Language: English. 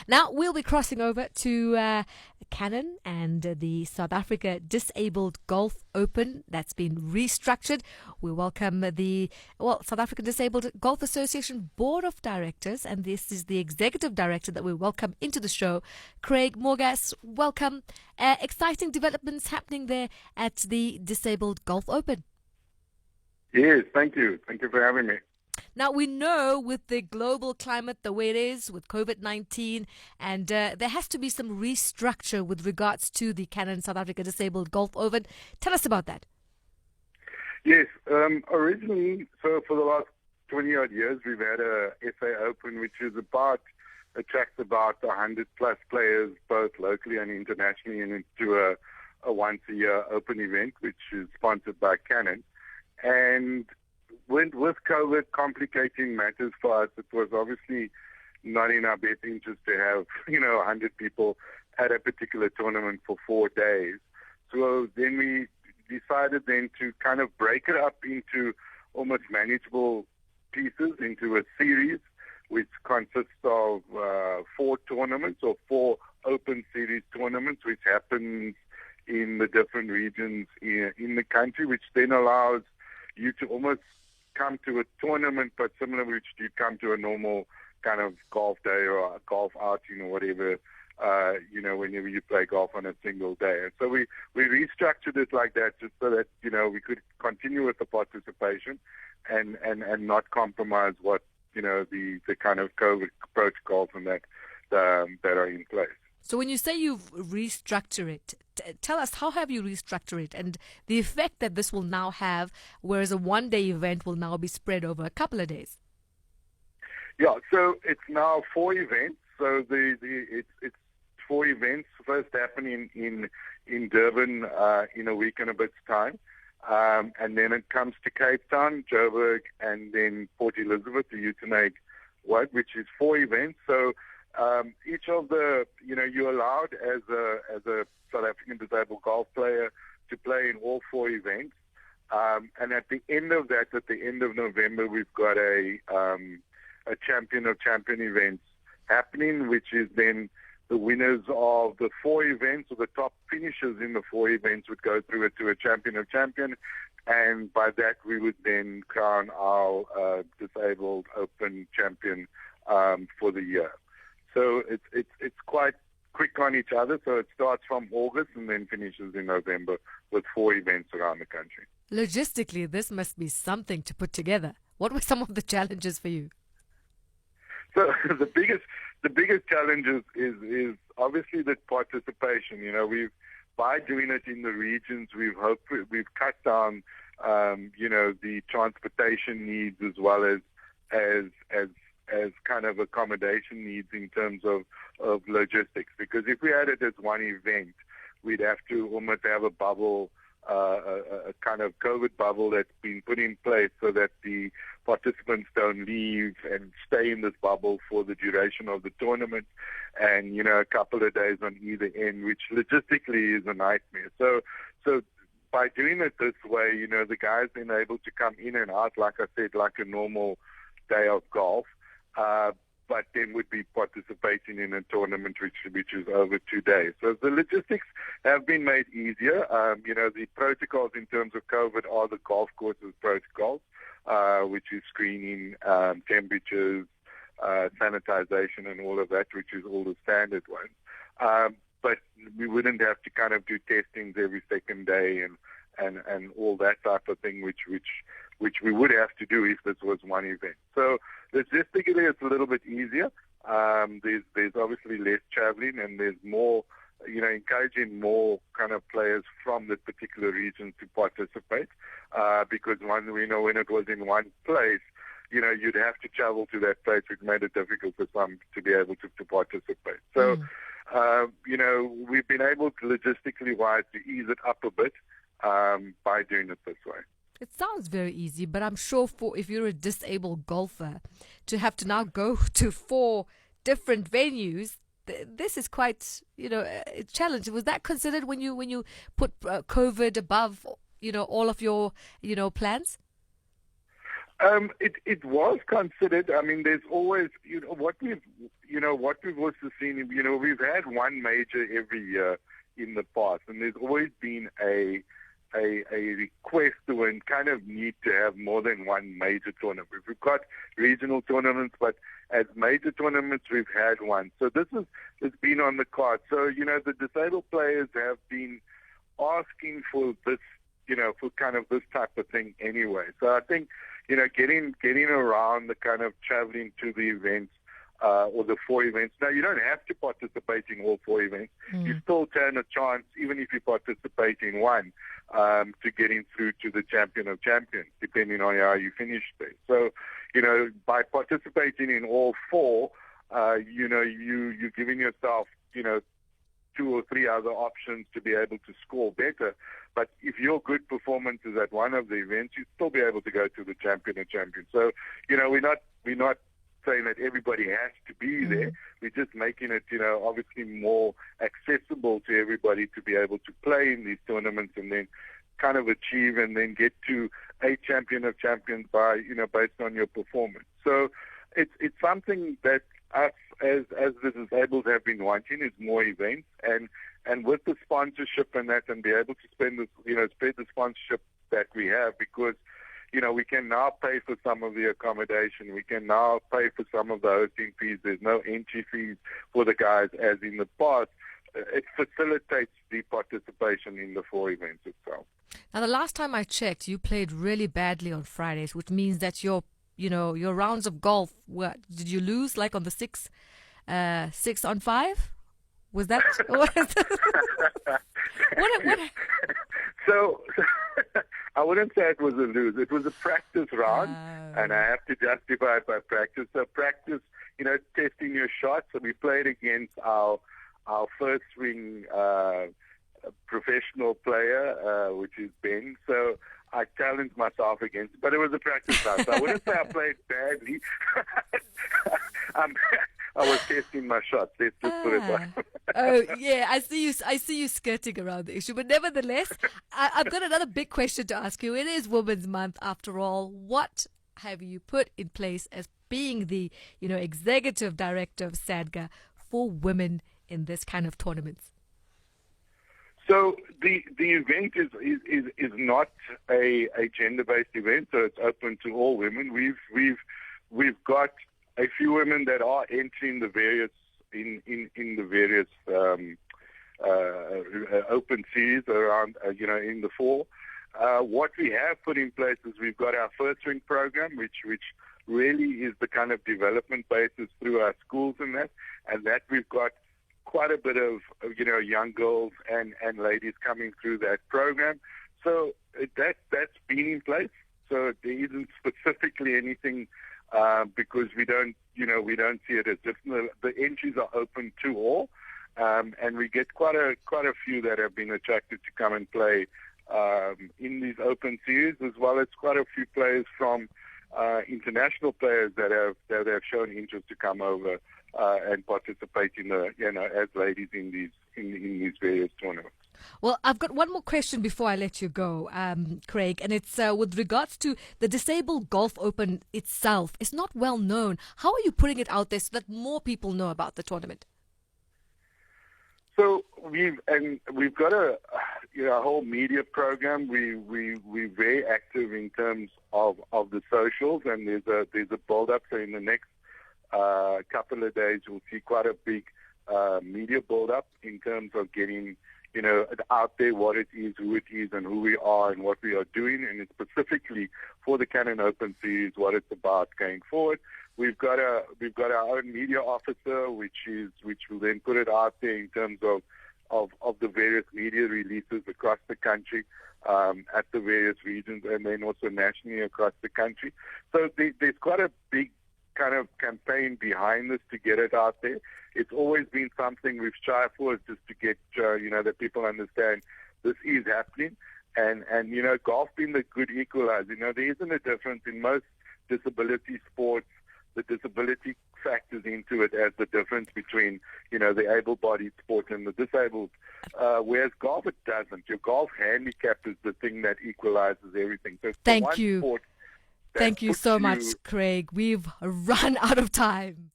Now we'll be crossing over to Canon and the South Africa Disabled Golf Open that's been restructured. We welcome the South African Disabled Golf Association Board of Directors, and this is the Executive Director that we welcome into the show, Craig Moorgas. Welcome. Exciting developments happening there at the Disabled Golf Open. Yes, thank you. Thank you for having me. Now, we know with the global climate the way it is with COVID-19, and there has to be some restructure with regards to the Canon South Africa Disabled Golf Open. Tell us about that. Yes, originally, so for the last 20-odd years, we've had a SA Open, which is attracts about 100 plus players, both locally and internationally, and into a once-a-year open event, which is sponsored by Canon. And with COVID complicating matters for us, it was obviously not in our best interest to have, 100 people at a particular tournament for 4 days. So then we decided then to kind of break it up into almost manageable pieces, into a series, which consists of 4 tournaments or 4 Open Series tournaments, which happens in the different regions in the country, which then allows you to almost come to a tournament, but similar which you come to a normal kind of golf day or a golf outing or whatever, whenever you play golf on a single day. And so we restructured it like that just so that, we could continue with the participation and not compromise what, the kind of COVID protocols and that are in place. So when you say you've restructured it, tell us, how have you restructured it and the effect that this will now have, whereas a one-day event will now be spread over a couple of days? Yeah, so it's now 4 events. So it's 4 events, first happening in Durban in a week and a bit's time. And then it comes to Cape Town, Joburg, and then Port Elizabeth, the Uitenhage one, which is 4 events. So each of the, you're allowed as a South African disabled golf player to play in all 4 events. And at the end of that, at the end of November, we've got a champion of champion events happening, which is then the winners of the 4 events, or the top finishers in the 4 events, would go through it to a champion of champion. And by that, we would then crown our disabled open champion for the year. So it's quite quick on each other. So it starts from August and then finishes in November with 4 events around the country. Logistically, this must be something to put together. What were some of the challenges for you? So the biggest challenges is obviously the participation. By doing it in the regions, we've cut down the transportation needs as well as kind of accommodation needs in terms of logistics. Because if we had it as one event, we'd have to almost have a bubble, a kind of COVID bubble that's been put in place so that the participants don't leave and stay in this bubble for the duration of the tournament, and a couple of days on either end, which logistically is a nightmare. So by doing it this way, the guys then able to come in and out, like I said, like a normal day of golf, but then would be participating in a tournament which is over 2 days. So the logistics have been made easier. The protocols in terms of COVID are the golf courses protocols, which is screening, temperatures, sanitization, and all of that, which is all the standard ones. But we wouldn't have to kind of do testings every second day and all that type of thing, which we would have to do if this was one event. So logistically, it's a little bit easier. There's obviously less traveling, and there's more, encouraging more kind of players from the particular region to participate. Because when it was in one place, you'd have to travel to that place, which made it difficult for some to be able to participate. So, we've been able to logistically wise to ease it up a bit by doing it this way. It sounds very easy, but I'm sure if you're a disabled golfer, to have to now go to 4 different venues, this is quite, a challenge. Was that considered when you put COVID above, all of your, plans? It was considered. I mean, there's always, what we've also seen. We've had one major every year in the past, and there's always been a request to and kind of need to have more than one major tournament. We've got regional tournaments, but as major tournaments, we've had one. So this has been on the card. So, the disabled players have been asking for this, for kind of this type of thing anyway. So I think, getting around the kind of traveling to the events, or the 4 events. Now, you don't have to participate in all 4 events. You still stand a chance, even if you participate in one, to getting through to the champion of champions, depending on how you finish there. So, by participating in all 4, you're giving yourself, 2 or 3 other options to be able to score better. But if your good performance is at one of the events, you'll still be able to go to the champion of champions. So, we're not saying that everybody has to be there. We're just making it, obviously more accessible to everybody to be able to play in these tournaments and then kind of achieve and then get to a champion of champions by, based on your performance. So it's something that us as the disabled have been wanting is more events and with the sponsorship and that and be able to spread the sponsorship that we have because we can now pay for some of the accommodation. We can now pay for some of the hosting fees. There's no entry fees for the guys as in the past. It facilitates the participation in the 4 events itself. Now, the last time I checked, you played really badly on Fridays, which means that your rounds of golf, did you lose like on the 6 on 5? Was that? what? So I wouldn't say it was a lose. It was a practice round, and I have to justify it by practice. So practice, testing your shots. So we played against our first swing professional player, which is Ben. So I challenged myself against it, but it was a practice round. So I wouldn't say I played badly. I was testing my shots. Let's just put it that. Oh yeah, I see you skirting around the issue, but nevertheless, I've got another big question to ask you. It is Women's Month after all. What have you put in place as being the executive director of SADGA for women in this kind of tournaments? So the event is not a gender-based event, so it's open to all women. We've got a few women that are entering the various in the various Open Series around in the fall. What we have put in place is we've got our first swing program, which really is the kind of development basis through our schools and that we've got quite a bit of young girls and ladies coming through that program. So that's been in place. So there isn't specifically anything because we don't see it as different. The entries are open to all, and we get quite a few that have been attracted to come and play in these Open Series, as well as quite a few players from international players that have shown interest to come over and participate in as ladies in these various tournaments. Well, I've got one more question before I let you go, Craig, and it's with regards to the Disabled Golf Open itself. It's not well known. How are you putting it out there so that more people know about the tournament? So we've got a whole media program. We're very active in terms of the socials, and there's a build up. So in the next couple of days, we'll see quite a big media build up in terms of getting out there what it is, who it is, and who we are, and what we are doing, and it's specifically for the Canon Open Series, what it's about going forward. We've got our own media officer, which will then put it out there in terms of the various media releases across the country, at the various regions, and then also nationally across the country. So there's quite a big kind of campaign behind this to get it out there. It's always been something we've strived for, is just to get that people understand this is happening, and golf being the good equalizer. There isn't a difference in most disability sports. The disability factors into it as the difference between the able-bodied sport and the disabled, whereas golf, it doesn't. Your golf handicap is the thing that equalizes everything. So Thank you. Sport, Thank you puts so much, Craig. We've run out of time.